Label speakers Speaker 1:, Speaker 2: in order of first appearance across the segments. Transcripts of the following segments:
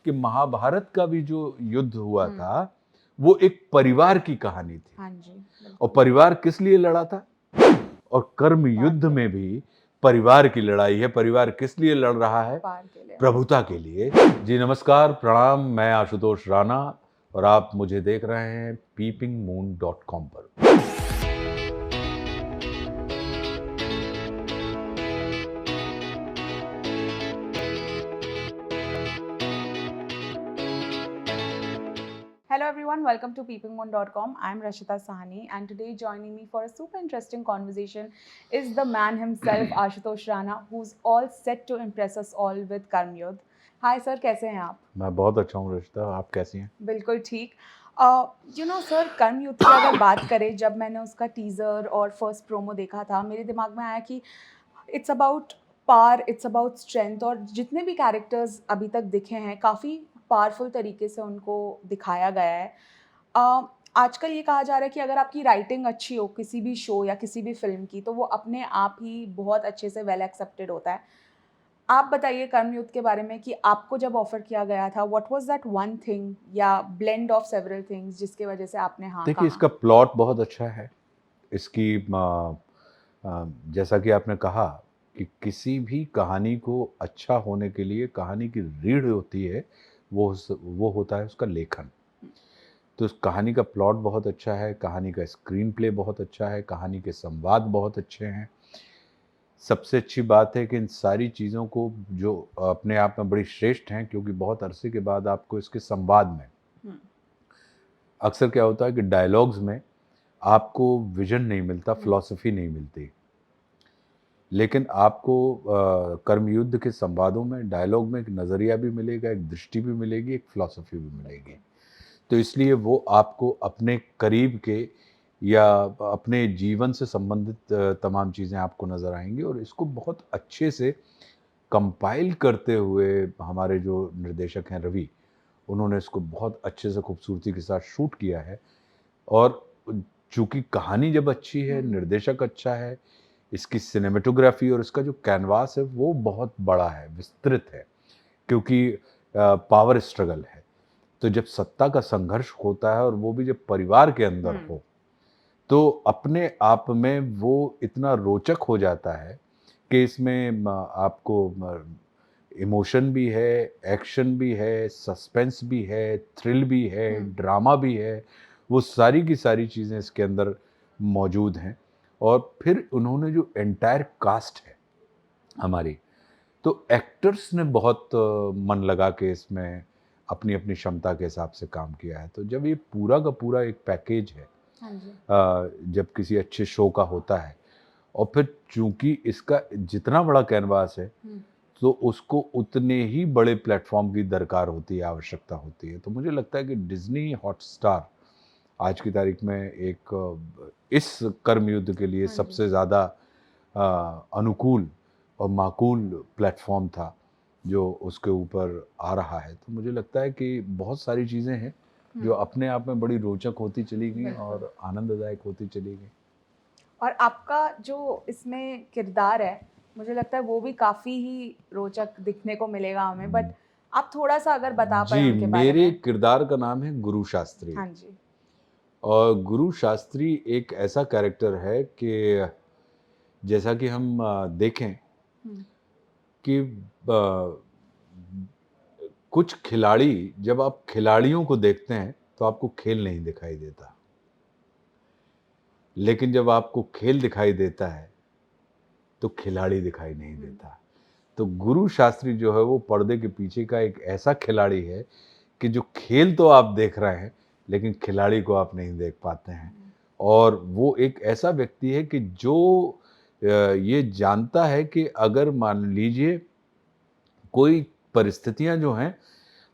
Speaker 1: कि महाभारत का भी जो युद्ध हुआ था वो एक परिवार की कहानी थी।
Speaker 2: हाँ जी,
Speaker 1: और परिवार किस लिए लड़ा था? और कर्म युद्ध में भी परिवार की लड़ाई है। परिवार किस लिए लड़ रहा है?
Speaker 2: पार के लिए।
Speaker 1: प्रभुता के लिए। जी नमस्कार, प्रणाम, मैं आशुतोष राणा और आप मुझे देख रहे हैं peepingmoon.com पर।
Speaker 2: Hello everyone, welcome to peepingmoon.com. I'm Rashita Sahani and today joining me for a super interesting conversation is the man himself, Ashutosh Rana, who's all set to impress us all with Karm Yudh. Hi sir, कैसे हैं आप?
Speaker 1: मैं बहुत अच्छा हूँ रशिता, आप कैसी हैं?
Speaker 2: बिल्कुल ठीक। सर, कर्म युद्ध की अगर बात करें, जब मैंने उसका टीज़र और फर्स्ट प्रोमो देखा था, मेरे दिमाग में आया कि it's about power, it's about strength, और जितने भी कैरेक्टर्स अभी तक दिखे हैं काफ़ी पावरफुल तरीके से उनको दिखाया गया है। अ, आजकल ये कहा जा रहा है कि अगर आपकी राइटिंग अच्छी हो किसी भी शो या किसी भी फ़िल्म की, तो वो अपने आप ही बहुत अच्छे से वेल एक्सेप्टेड होता है। आप बताइए कर्म युद्ध के बारे में कि आपको जब ऑफ़र किया गया था, what was that one thing या ब्लेंड ऑफ सेवरल थिंग्स जिसकी वजह से आपने हाँ
Speaker 1: देखिए,
Speaker 2: कहा?
Speaker 1: इसका प्लॉट बहुत अच्छा है। इसकी जैसा कि आपने कहा कि किसी भी कहानी को अच्छा होने के लिए कहानी की रीढ़ होती है, वो होता है उसका लेखन। तो उस कहानी का प्लॉट बहुत अच्छा है, कहानी का स्क्रीन प्ले बहुत अच्छा है, कहानी के संवाद बहुत अच्छे हैं। सबसे अच्छी बात है कि इन सारी चीज़ों को जो अपने आप में बड़ी श्रेष्ठ हैं, क्योंकि बहुत अरसे के बाद आपको इसके संवाद में
Speaker 2: हुँ,
Speaker 1: अक्सर क्या होता है कि डायलॉग्स में आपको विज़न नहीं मिलता, फ़िलॉसफ़ी नहीं मिलती। लेकिन आपको कर्मयुद्ध के संवादों में, डायलॉग में एक नज़रिया भी मिलेगा, एक दृष्टि भी मिलेगी, एक फ़िलॉसफ़ी भी मिलेगी। तो इसलिए वो आपको अपने करीब के या अपने जीवन से संबंधित तमाम चीज़ें आपको नज़र आएँगी और इसको बहुत अच्छे से कंपाइल करते हुए हमारे जो निर्देशक हैं रवि, उन्होंने इसको बहुत अच्छे से खूबसूरती के साथ शूट किया है। और चूँकि कहानी जब अच्छी है, निर्देशक अच्छा है, इसकी सिनेमेटोग्राफ़ी और इसका जो कैनवास है वो बहुत बड़ा है, विस्तृत है, क्योंकि पावर स्ट्रगल है। तो जब सत्ता का संघर्ष होता है और वो भी जब परिवार के अंदर हो, तो अपने आप में वो इतना रोचक हो जाता है कि इसमें आपको इमोशन भी है, एक्शन भी है, सस्पेंस भी है, थ्रिल भी है, ड्रामा भी है। वो सारी की सारी चीज़ें इसके अंदर मौजूद हैं। और फिर उन्होंने जो एंटायर कास्ट है हमारी, तो एक्टर्स ने बहुत मन लगा के इसमें अपनी-अपनी क्षमता के हिसाब से काम किया है। तो जब ये पूरा का पूरा एक पैकेज है,
Speaker 2: हाँ जी।
Speaker 1: जब किसी अच्छे शो का होता है और फिर चूँकि इसका जितना बड़ा कैनवास है, तो उसको उतने ही बड़े प्लेटफ़ॉर्म की दरकार होती है, आवश्यकता होती है। तो मुझे लगता है कि डिज़नी हॉटस्टार आज की तारीख में एक इस कर्म युद्ध के लिए
Speaker 2: हाँ जी।
Speaker 1: सबसे ज़्यादा अनुकूल और माकूल प्लेटफ़ॉर्म था, जो उसके ऊपर आ रहा है। तो मुझे लगता है कि बहुत सारी चीज़ें हैं, जो अपने आप में बड़ी रोचक होती चली गई और आनंददायक होती चली गई।
Speaker 2: और आपका जो इसमें किरदार है, मुझे लगता है वो भी काफ़ी ही रोचक दिखने को मिलेगा हमें, बट आप थोड़ा-सा अगर बता पाएँ
Speaker 1: जी,
Speaker 2: उनके बारे
Speaker 1: मेरे
Speaker 2: में?
Speaker 1: किरदार का नाम है गुरु शास्त्री।
Speaker 2: हाँ जी।
Speaker 1: और गुरु शास्त्री एक ऐसा कैरेक्टर है कि जैसा कि हम देखें
Speaker 2: हुँ,
Speaker 1: कि कुछ खिलाड़ी, जब आप खिलाड़ियों को देखते हैं तो आपको खेल नहीं दिखाई देता, लेकिन जब आपको खेल दिखाई देता है तो खिलाड़ी दिखाई नहीं देता। तो गुरु शास्त्री जो है वो पर्दे के पीछे का एक ऐसा खिलाड़ी है कि जो खेल तो आप देख रहे हैं, लेकिन खिलाड़ी को आप नहीं देख पाते हैं। और वो एक ऐसा व्यक्ति है कि जो ये जानता है कि अगर मान लीजिए कोई परिस्थितियाँ जो हैं,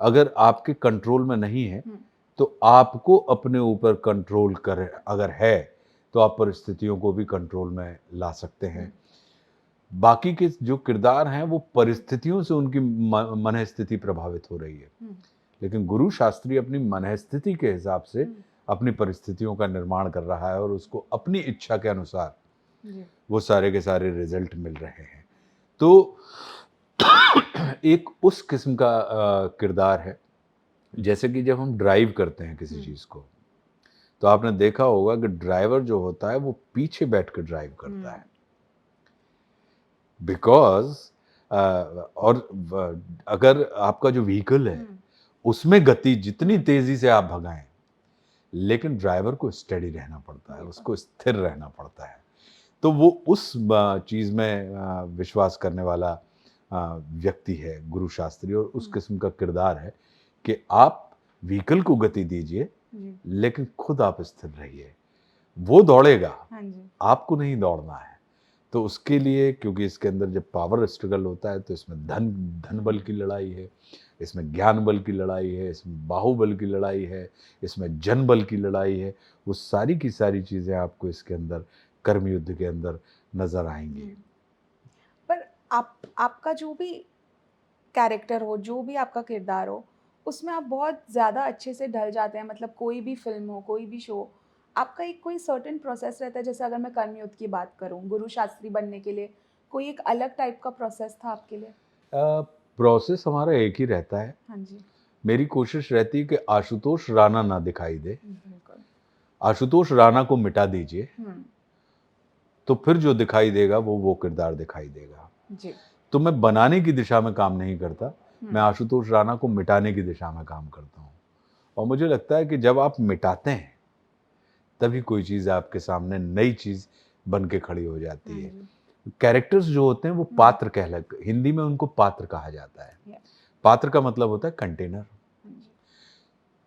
Speaker 1: अगर आपके कंट्रोल में नहीं है, तो आपको अपने ऊपर कंट्रोल कर अगर है, तो आप परिस्थितियों को भी कंट्रोल में ला सकते हैं। बाकी के जो किरदार हैं, वो परिस्थितियों से उनकी मनःस्थिति प्रभावित हो रही है। लेकिन गुरु शास्त्री अपनी मनःस्थिति के हिसाब से अपनी परिस्थितियों का निर्माण कर रहा है और उसको अपनी इच्छा के अनुसार
Speaker 2: जी।
Speaker 1: वो सारे के सारे रिज़ल्ट मिल रहे हैं। तो एक उस किस्म का किरदार है, जैसे कि जब हम ड्राइव करते हैं किसी चीज़ को, तो आपने देखा होगा कि ड्राइवर जो होता है वो पीछे बैठकर ड्राइव करता है। बिकॉज़ अगर आपका जो व्हीकल है, उसमें गति जितनी तेज़ी से आप भगाएँ, लेकिन ड्राइवर को स्टेडी रहना पड़ता है, उसको स्थिर रहना पड़ता है। तो वो उस चीज़ में विश्वास करने वाला व्यक्ति है गुरु शास्त्री, और उस किस्म का किरदार है कि आप व्हीकल को गति दीजिए, लेकिन खुद आप स्थिर रहिए। वो दौड़ेगा, आपको नहीं दौड़ना है। तो उसके लिए, क्योंकि इसके अंदर जब पावर स्ट्रगल होता है, तो इसमें धन बल की लड़ाई है, इसमें ज्ञान बल की लड़ाई है, इसमें बाहुबल की लड़ाई है, इसमें जनबल की लड़ाई है। वो सारी की सारी चीज़ें आपको इसके अंदर कर्म युद्ध के अंदर नज़र आएँगी।
Speaker 2: पर आपका जो भी कैरेक्टर हो, जो भी आपका किरदार हो, उसमें आप बहुत ज़्यादा अच्छे से ढल जाते हैं। मतलब कोई भी फ़िल्म हो, कोई भी शो, आपका एक कोई सर्टेन प्रोसेस रहता है। जैसे अगर मैं कर्मयुद्ध की बात करूँ, गुरु शास्त्री बनने के लिए कोई एक अलग टाइप का प्रोसेस था आपके लिए?
Speaker 1: प्रोसेस हमारा एक ही रहता है।
Speaker 2: हाँ जी।
Speaker 1: मेरी कोशिश रहती है कि आशुतोष राणा ना दिखाई दे।
Speaker 2: बिल्कुल।
Speaker 1: आशुतोष राणा को मिटा दीजिए,
Speaker 2: हुँ,
Speaker 1: तो फिर जो दिखाई देगा वो किरदार दिखाई देगा।
Speaker 2: जी।
Speaker 1: तो मैं बनाने की दिशा में काम नहीं करता, मैं आशुतोष राणा को मिटाने की दिशा में काम करता हूँ। और मुझे लगता है कि जब आप मिटाते हैं, तभी कोई चीज़ आपके सामने नई चीज़ बन के खड़ी हो जाती है। कैरेक्टर्स जो होते हैं वो पात्र हिंदी में उनको पात्र कहा जाता है। पात्र का मतलब होता है कंटेनर।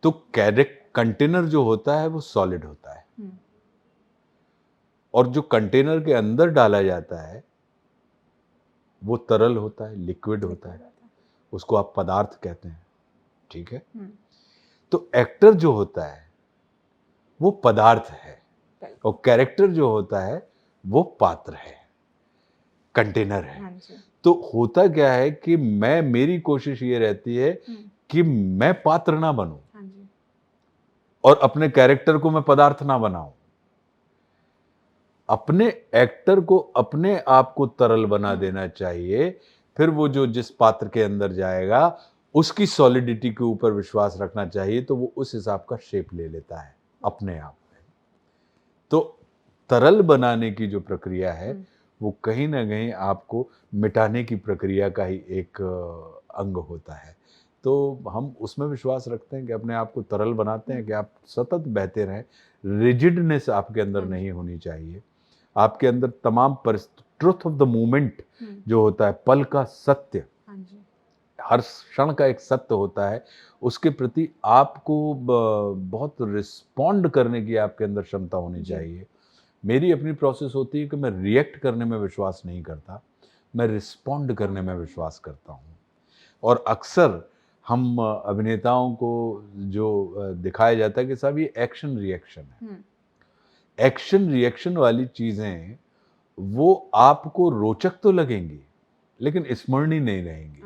Speaker 1: तो कंटेनर जो होता है वो सॉलिड होता है, और जो कंटेनर के अंदर डाला जाता है वो तरल होता है, लिक्विड होता है, उसको आप पदार्थ कहते हैं, ठीक है। तो एक्टर जो होता है वो पदार्थ है, और कैरेक्टर जो होता है वो पात्र है, कंटेनर है। तो होता क्या है कि मेरी कोशिश ये रहती है कि मैं पात्र ना बनूं, और अपने कैरेक्टर को मैं पदार्थ ना बनाऊं। अपने एक्टर को अपने आप को तरल बना देना चाहिए, फिर वो जो जिस पात्र के अंदर जाएगा उसकी सॉलिडिटी के ऊपर विश्वास रखना चाहिए, तो वो उस हिसाब का शेप ले लेता है अपने आप में। तो तरल बनाने की जो प्रक्रिया है वो कहीं ना कहीं आपको मिटाने की प्रक्रिया का ही एक अंग होता है। तो हम उसमें विश्वास रखते हैं कि अपने आप को तरल बनाते हैं कि आप सतत बहते रहें। रिजिडनेस आपके अंदर नहीं होनी चाहिए। आपके अंदर तमाम ट्रुथ ऑफ द मोमेंट जो होता है, पल का सत्य, हर क्षण का एक सत्य होता है, उसके प्रति आपको बहुत रिस्पॉन्ड करने की आपके अंदर क्षमता होनी चाहिए। मेरी अपनी प्रोसेस होती है कि मैं रिएक्ट करने में विश्वास नहीं करता, मैं रिस्पॉन्ड करने में विश्वास करता हूँ। और अक्सर हम अभिनेताओं को जो दिखाया जाता है कि साहब ये एक्शन रिएक्शन है। एक्शन रिएक्शन वाली चीज़ें वो आपको रोचक तो लगेंगी, लेकिन स्मरणीय नहीं रहेंगी।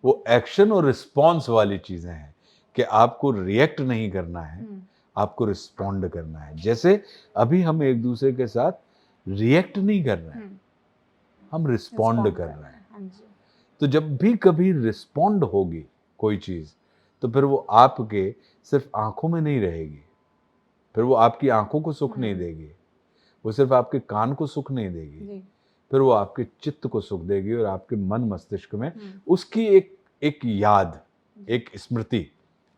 Speaker 1: वो एक्शन और रिस्पॉन्स वाली चीज़ें हैं कि आपको रिएक्ट नहीं करना है, आपको रिस्पॉन्ड करना है। जैसे अभी हम एक दूसरे के साथ रिएक्ट नहीं कर रहे हैं, हम रिस्पॉन्ड कर रहे हैं। तो जब भी कभी रिस्पॉन्ड होगी कोई चीज़, तो फिर वो आपके सिर्फ आंखों में नहीं रहेगी, फिर वो आपकी आंखों को सुख नहीं देगी, वो सिर्फ आपके कान को सुख नहीं देगी, फिर वो आपके चित्त को सुख देगी, और आपके मन मस्तिष्क में उसकी एक याद, एक स्मृति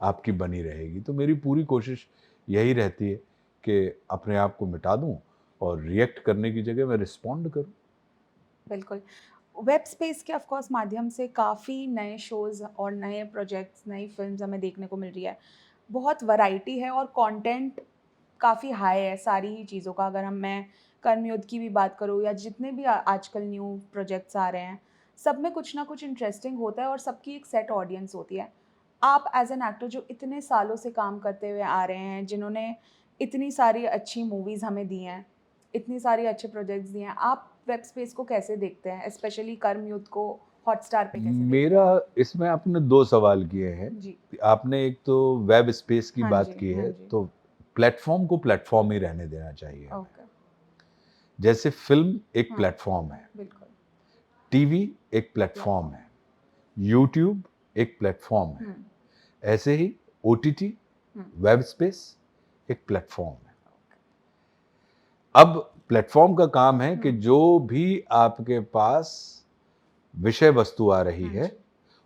Speaker 1: आपकी बनी रहेगी। तो मेरी पूरी कोशिश यही रहती है कि अपने आप को मिटा दूं और रिएक्ट करने की जगह मैं रिस्पॉन्ड करूं।
Speaker 2: बिल्कुल। वेब स्पेस के ऑफ कोर्स माध्यम से काफ़ी नए शोज़ और नए प्रोजेक्ट्स, नई फ़िल्म्स हमें देखने को मिल रही है। बहुत वैरायटी है और कंटेंट काफ़ी हाई है सारी ही चीज़ों का। अगर मैं कर्मयुद्ध की भी बात करूँ या जितने भी आजकल न्यू प्रोजेक्ट्स आ रहे हैं, सब में कुछ ना कुछ इंटरेस्टिंग होता है और सबकी एक सेट ऑडियंस होती है। आप एज़ एन एक्टर जो इतने सालों से काम करते हुए आ रहे हैं, जिन्होंने इतनी सारी अच्छी मूवीज़ हमें दी हैं, इतनी सारी अच्छे प्रोजेक्ट्स दिए हैं, आप वेब स्पेस को कैसे देखते हैं? स्पेशली कर्मयुद्ध को हॉटस्टार पे कैसे देखते हैं?
Speaker 1: मेरा इसमें आपने 2 सवाल किए हैं।
Speaker 2: जी।
Speaker 1: आपने एक तो वेब स्पेस की
Speaker 2: हाँ
Speaker 1: बात
Speaker 2: जी,
Speaker 1: की
Speaker 2: हाँ
Speaker 1: है,
Speaker 2: जी।
Speaker 1: तो प्लेटफ़ॉर्म को प्लेटफ़ॉर्म ही रहने देना चाहिए हमें।
Speaker 2: ओके।
Speaker 1: जैसे फ़िल्म एक
Speaker 2: हाँ,
Speaker 1: प्लेटफ़ॉर्म है,
Speaker 2: बिल्कुल।
Speaker 1: टीवी एक प्लेटफॉर्म है, यूट्यूब एक प्लेटफॉर्म है,
Speaker 2: हम्म,
Speaker 1: ऐसे ही ओटीटी, वेब स्पेस एक प्लेटफॉर्म है। अब प्लेटफॉर्म का काम है कि जो भी आपके पास विषय वस्तु आ रही
Speaker 2: हाँ
Speaker 1: है,
Speaker 2: जी,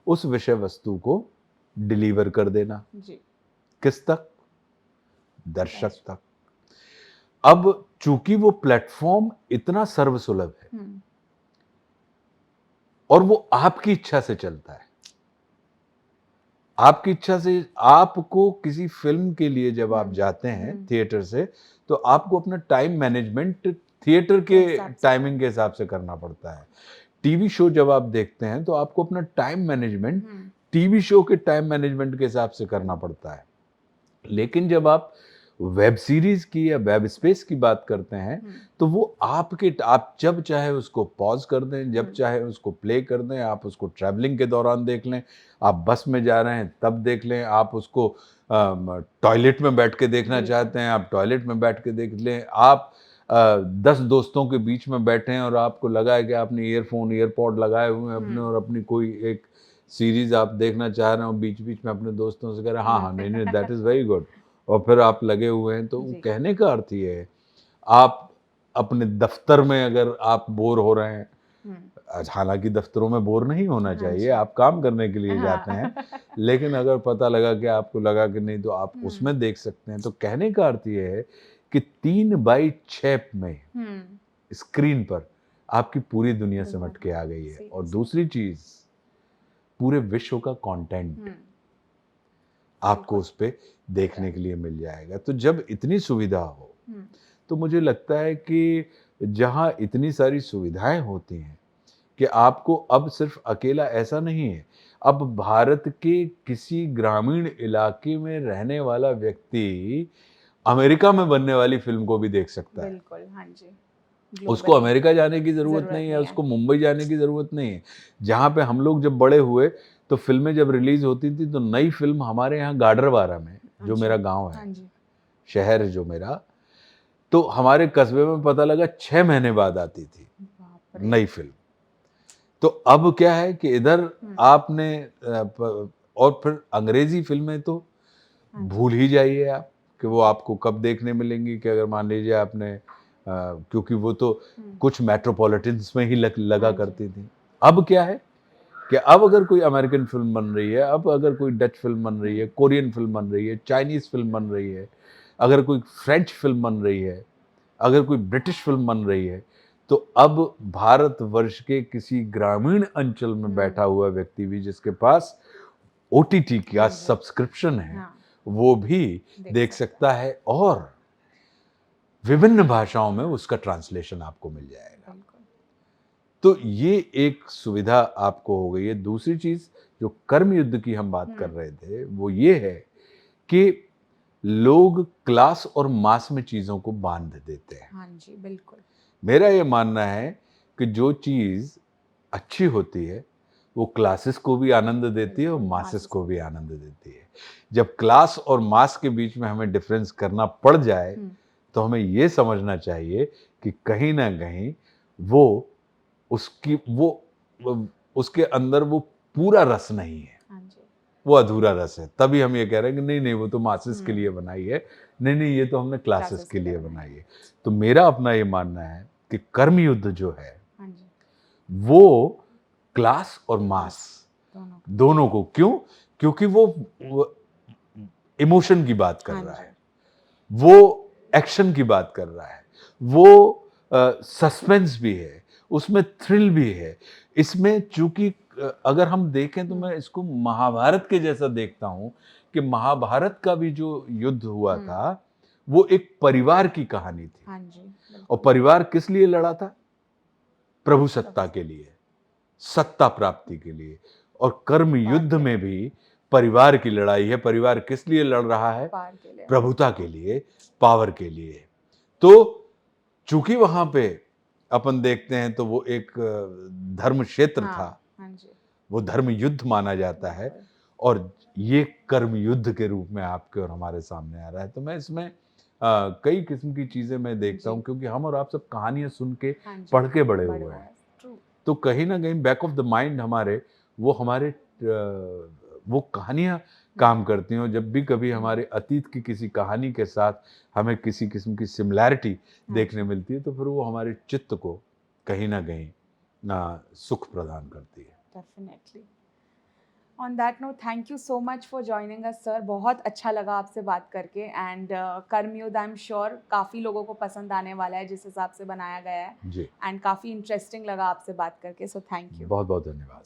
Speaker 1: उस विषय वस्तु को डिलीवर कर देना।
Speaker 2: जी,
Speaker 1: किस तक? दर्शक
Speaker 2: दर्शक।
Speaker 1: तक। अब चूंकि वो प्लेटफॉर्म इतना सर्वसुलभ है और वो आपकी इच्छा से चलता है, आपकी इच्छा से आपको किसी फिल्म के लिए जब आप जाते हैं थिएटर से, तो आपको अपना टाइम मैनेजमेंट थिएटर के
Speaker 2: हिसाब से।
Speaker 1: टाइमिंग के हिसाब से करना पड़ता है। टीवी शो जब आप देखते हैं तो आपको अपना टाइम मैनेजमेंट टीवी शो के टाइम मैनेजमेंट के हिसाब से करना पड़ता है। लेकिन जब आप वेब सीरीज की या वेब स्पेस की बात करते हैं, तो वो आप जब चाहे उसको पॉज कर दें, जब चाहे उसको प्ले कर दें, आप उसको ट्रैवलिंग के दौरान देख लें, आप बस में जा रहे हैं तब देख लें, आप उसको टॉयलेट में बैठ के देखना
Speaker 2: बिल्कुल।
Speaker 1: चाहते हैं, आप टॉयलेट में बैठ के देख लें, आप 10 दोस्तों के बीच में बैठे हैं और आपको लगा है कि आपने ईयरफोन, ईयरपॉड लगाए हुए हैं अपने और अपनी कोई एक सीरीज आप देखना चाह रहे हो, बीच-बीच में अपने दोस्तों से कह रहे हैं, हाँ, हाँ, नहीं, दैट इज़ वेरी गुड, और फिर आप लगे हुए हैं। तो वो
Speaker 2: जी।
Speaker 1: कहने का अर्थ ये है, आप अपने दफ्तर में अगर आप बोर हो रहे हैं, हालाँकि दफ्तरों में बोर नहीं होना
Speaker 2: हाँ
Speaker 1: चाहिए,
Speaker 2: जी।
Speaker 1: आप काम करने के लिए
Speaker 2: हाँ।
Speaker 1: जाते हैं, लेकिन अगर पता लगा कि आपको लगा कि नहीं, तो आप उसमें देख सकते हैं। तो कहने का अर्थ ये है कि 3/6 में स्क्रीन पर आपकी पूरी दुनिया सिमट के आ गई है। और दूसरी चीज़, पूरे विश्व का कंटेंट आपको उस पे देखने के लिए मिल जाएगा। तो जब इतनी सुविधा हो, तो मुझे लगता है कि जहाँ इतनी सारी सुविधाएँ होती हैं कि आपको अब सिर्फ़ अकेला ऐसा नहीं है, अब भारत के किसी ग्रामीण इलाके में रहने वाला व्यक्ति अमेरिका में बनने वाली फ़िल्म को भी देख सकता है।
Speaker 2: बिल्कुल, हाँ जी।
Speaker 1: उसको
Speaker 2: ग्लोबली
Speaker 1: अमेरिका जाने की ज़रूरत
Speaker 2: ज़रूरत
Speaker 1: नहीं है,
Speaker 2: नहीं है।
Speaker 1: उसको मुंबई जाने की ज़रूरत नहीं है। जहाँ पे हम लोग जब बड़े हुए, तो फ़िल्में जब रिलीज़ होती थी, तो नई फ़िल्म हमारे यहाँ गाडरवारा में, जो
Speaker 2: अच्छा,
Speaker 1: मेरा गाँव
Speaker 2: हाँ
Speaker 1: है,
Speaker 2: जी।
Speaker 1: शहर है जो मेरा, तो हमारे कस्बे में पता लगा 6 महीने बाद आती थी
Speaker 2: बाप रे!
Speaker 1: नई फ़िल्म। तो अब क्या है कि इधर आपने और फिर अंग्रेज़ी फ़िल्में तो
Speaker 2: हाँ जी।
Speaker 1: भूल ही जाइए आप कि वो आपको कब देखने मिलेंगी। कि अगर मान लीजिए आपने क्योंकि वो तो कुछ मेट्रोपॉलिटन्स में ही लगा
Speaker 2: हाँ जी।
Speaker 1: करती थी। अब क्या है कि अब अगर कोई अमेरिकन फ़िल्म बन रही है, अब अगर कोई डच फ़िल्म बन रही है, कोरियन फ़िल्म बन रही है, चाइनीज़ फ़िल्म बन रही है, अगर कोई फ्रेंच फ़िल्म बन रही है, अगर कोई ब्रिटिश फ़िल्म बन रही है, तो अब भारतवर्ष के किसी ग्रामीण अंचल में बैठा हुआ व्यक्ति भी जिसके पास ओटीटी का
Speaker 2: हाँ जी।
Speaker 1: सब्सक्रिप्शन है,
Speaker 2: हाँ,
Speaker 1: वो भी देख सकता है और विभिन्न भाषाओं में उसका ट्रांसलेशन आपको मिल जाएगा।
Speaker 2: बिल्कुल।
Speaker 1: तो ये एक सुविधा आपको हो गई है। दूसरी चीज़, जो कर्म युद्ध की हम बात कर रहे थे, वो ये है कि लोग क्लास और मास में चीज़ों को बाँध देते हैं।
Speaker 2: हाँ जी, बिल्कुल।
Speaker 1: मेरा ये मानना है कि जो चीज़ अच्छी होती है, वो क्लासेस को भी आनंद देती है और
Speaker 2: बिल्कुल,
Speaker 1: मासेस
Speaker 2: मासेस
Speaker 1: को
Speaker 2: को
Speaker 1: भी
Speaker 2: भी।
Speaker 1: आनंद देती है। जब क्लास और मास के बीच में हमें डिफ़रेंस करना पड़ जाए, तो हमें ये समझना चाहिए कि कहीं न कहीं वो उसकी वो उसके अंदर वो पूरा रस नहीं है,
Speaker 2: हाँ जी।
Speaker 1: वो अधूरा रस है। तभी हम ये कह रहे हैं कि नहीं-नहीं, वो तो मासेस के लिए बनाई है। नहीं-नहीं, ये तो हमने क्लासेस
Speaker 2: क्लासेस
Speaker 1: के
Speaker 2: के लिए
Speaker 1: लिए
Speaker 2: बनाई
Speaker 1: बनाई है। तो मेरा अपना ये मानना है कि कर्म युद्ध जो है,
Speaker 2: हाँ जी,
Speaker 1: वो क्लास और मास
Speaker 2: मास दोनों।
Speaker 1: दोनों को, क्यों? क्योंकि वो इमोशन की बात कर
Speaker 2: हाँ
Speaker 1: रहा
Speaker 2: जी,
Speaker 1: है, वो एक्शन की बात कर रहा है, वो सस्पेंस भी है, उसमें थ्रिल भी है। इसमें चूँकि अगर हम देखें तो मैं इसको महाभारत के जैसा देखता हूँ कि महाभारत का भी जो युद्ध हुआ था, वो एक परिवार की कहानी थी।
Speaker 2: हाँ जी,
Speaker 1: और
Speaker 2: बिल्कुल।
Speaker 1: परिवार किस लिए लड़ा था? प्रभु सत्ता
Speaker 2: प्रभु
Speaker 1: के लिए, सत्ता प्राप्ति के लिए। और कर्म
Speaker 2: पार
Speaker 1: युद्ध
Speaker 2: के
Speaker 1: में
Speaker 2: लिए,
Speaker 1: भी परिवार की लड़ाई है। परिवार किस लिए लड़ रहा है?
Speaker 2: पार के लिए।
Speaker 1: प्रभुता के लिए, पावर के लिए। तो चूँकि वहाँ पे अपन देखते हैं तो वो एक धर्म क्षेत्र था,
Speaker 2: हाँ, हाँ जी,
Speaker 1: वो धर्म युद्ध माना जाता है
Speaker 2: बिल्कुल।
Speaker 1: और ये कर्म युद्ध के रूप में आपके और हमारे सामने आ रहा है। तो मैं इसमें कई किस्म की चीज़ें मैं देखता
Speaker 2: जी,
Speaker 1: हूँ, क्योंकि हम और आप सब कहानियाँ सुन के,
Speaker 2: हाँ जी,
Speaker 1: पढ़ के बड़े
Speaker 2: बड़े
Speaker 1: हुए
Speaker 2: हुए
Speaker 1: हैं।
Speaker 2: हैं। ट्रू।
Speaker 1: तो कहीं न कहीं बैक ऑफ द माइंड हमारे वो कहानियाँ काम करती हैं, और जब भी कभी हमारे अतीत की किसी कहानी के साथ हमें किसी किस्म की सिमिलैरिटी
Speaker 2: हाँ
Speaker 1: देखने
Speaker 2: जी,
Speaker 1: मिलती है, तो फिर वो हमारे चित्त को कहीं न कहीं सुख प्रदान करती है।
Speaker 2: Definitely. On that note, thank you so much for joining us sir. बहुत अच्छा लगा आपसे बात करके, एंड कर्मयुद्ध आई एम श्योर काफ़ी लोगों को पसंद आने वाला है जिस हिसाब से बनाया गया है,
Speaker 1: जी,
Speaker 2: एंड काफ़ी इंटरेस्टिंग लगा आपसे बात करके, सो थैंक यू।
Speaker 1: बहुत-बहुत धन्यवाद।